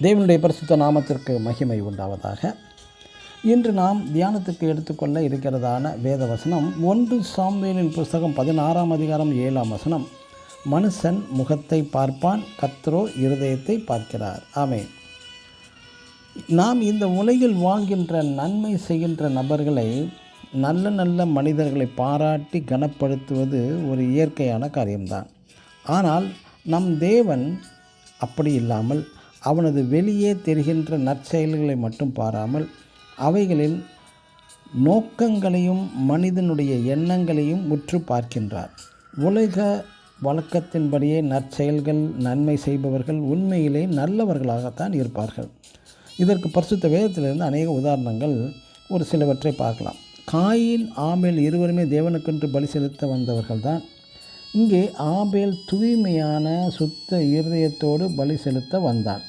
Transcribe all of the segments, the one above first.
தேவனுடைய பரிசுத்த நாமத்திற்கு மகிமை உண்டாவதாக. இன்று நாம் தியானத்துக்கு எடுத்துக்கொள்ள இருக்கிறதான வேத வசனம் 1 சாமுவேலின் புஸ்தகம் 16ஆம் அதிகாரம் 7ஆம் வசனம். மனுஷன் முகத்தை பார்ப்பான், கர்த்தரோ இருதயத்தை பார்க்கிறார். ஆமென். நாம் இந்த உலகில் வாழ்கின்ற நன்மை செய்கின்ற நபர்களை, நல்ல நல்ல மனிதர்களை பாராட்டி கனப்படுத்துவது ஒரு இயற்கையான காரியம்தான். ஆனால் நம் தேவன் அப்படி இல்லாமல் அவனது வெளியே தெரிகின்ற நற்செயல்களை மட்டும் பாராமல் அவைகளில் நோக்கங்களையும் மனிதனுடைய எண்ணங்களையும் உற்று பார்க்கின்றார். உலக வழக்கத்தின்படியே நற்செயல்கள் நன்மை செய்பவர்கள் உண்மையிலே நல்லவர்களாகத்தான் இருப்பார்கள். இதற்கு பரிசுத்த வேதத்திலிருந்து அநேக உதாரணங்கள் ஒரு சிலவற்றை பார்க்கலாம். காயின் ஆபேல் இருவருமே தேவனுக்கென்று பலி செலுத்த வந்தவர்கள்தான். இங்கே ஆபேல் தூய்மையான சுத்த இருதயத்தோடு பலி செலுத்த வந்தான்.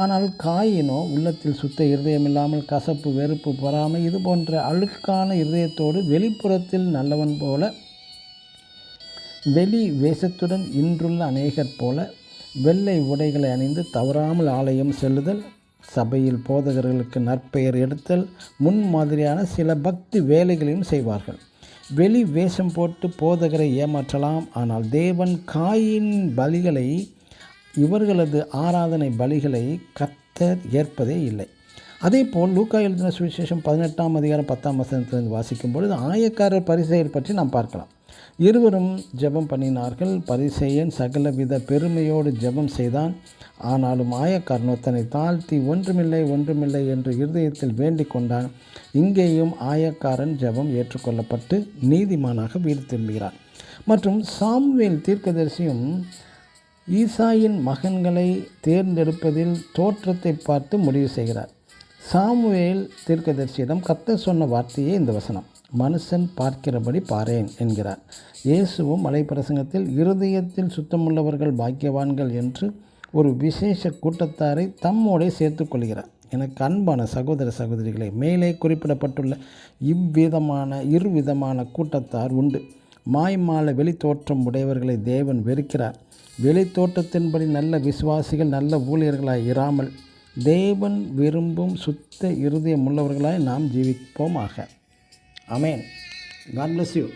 ஆனால் காயினோ உள்ளத்தில் சுத்த இருதயமில்லாமல் கசப்பு, வெறுப்பு, பொறாமை இது போன்ற அழுக்கான இருதயத்தோடு வெளிப்புறத்தில் நல்லவன் போல, வெளி வேஷத்துடன் இன்றுள்ள அநேகர் போல வெள்ளை உடைகளை அணிந்து தவறாமல் ஆலயம் செல்லுதல், சபையில் போதகர்களுக்கு நற்பெயர் எடுத்தல், முன்மாதிரியான சில பக்தி வேலைகளையும் செய்வார்கள். வெளி வேஷம் போட்டு போதகரை ஏமாற்றலாம். ஆனால் தேவன் காயின் பலிகளை, இவர்களது ஆராதனை பலிகளை கர்த்தர் ஏற்பதே இல்லை. அதேபோல் லூக்கா எழுதின சுவிசேஷம் 18ஆம் அதிகாரம் 10ஆம் வசனத்திலிருந்து வாசிக்கும் பொழுது ஆயக்காரர் பரிசேயர் பற்றி நாம் பார்க்கலாம். இருவரும் ஜெபம் பண்ணினார்கள். பரிசேயன் சகலவித பெருமையோடு ஜெபம் செய்தான். ஆனாலும் ஆயக்காரனோ தன்னை தாழ்த்தி ஒன்றுமில்லை என்று இருதயத்தில் வேண்டிக் கொண்டான். இங்கேயும் ஆயக்காரன் ஜெபம் ஏற்றுக்கொள்ளப்பட்டு நீதிமானாக வீடு திரும்புகிறார். மற்றும் சாமுவேல் தீர்க்கதரிசியும் ஈசாயின் மகன்களை தேர்ந்தெடுப்பதில் தோற்றத்தை பார்த்து முடிவு செய்கிறார். சாமுவேல் தீர்க்கதரிசியிடம் கர்த்தர் சொன்ன வார்த்தையே இந்த வசனம், மனுஷன் பார்க்கிறபடி பாரேன் என்கிறார். இயேசுவும் மலைப்பிரசங்கத்தில் இருதயத்தில் சுத்தமுள்ளவர்கள் பாக்கியவான்கள் என்று ஒரு விசேஷ கூட்டத்தாரை தம்மோடே சேர்த்து கொள்கிறார். எனக்கு அன்பான சகோதர சகோதரிகளை, மேலே குறிப்பிடப்பட்டுள்ள இருவிதமான கூட்டத்தார் உண்டு. மாய்மால வெளித்தோற்றம் உடையவர்களை தேவன் வெறுக்கிறார். வெளித்தோற்றத்தின்படி நல்ல விசுவாசிகள், நல்ல ஊழியர்களாய் இராமல் தேவன் விரும்பும் சுத்த இருதயம் உள்ளவர்களாய் நாம் ஜீவிப்போமாக. ஆமென். God bless you.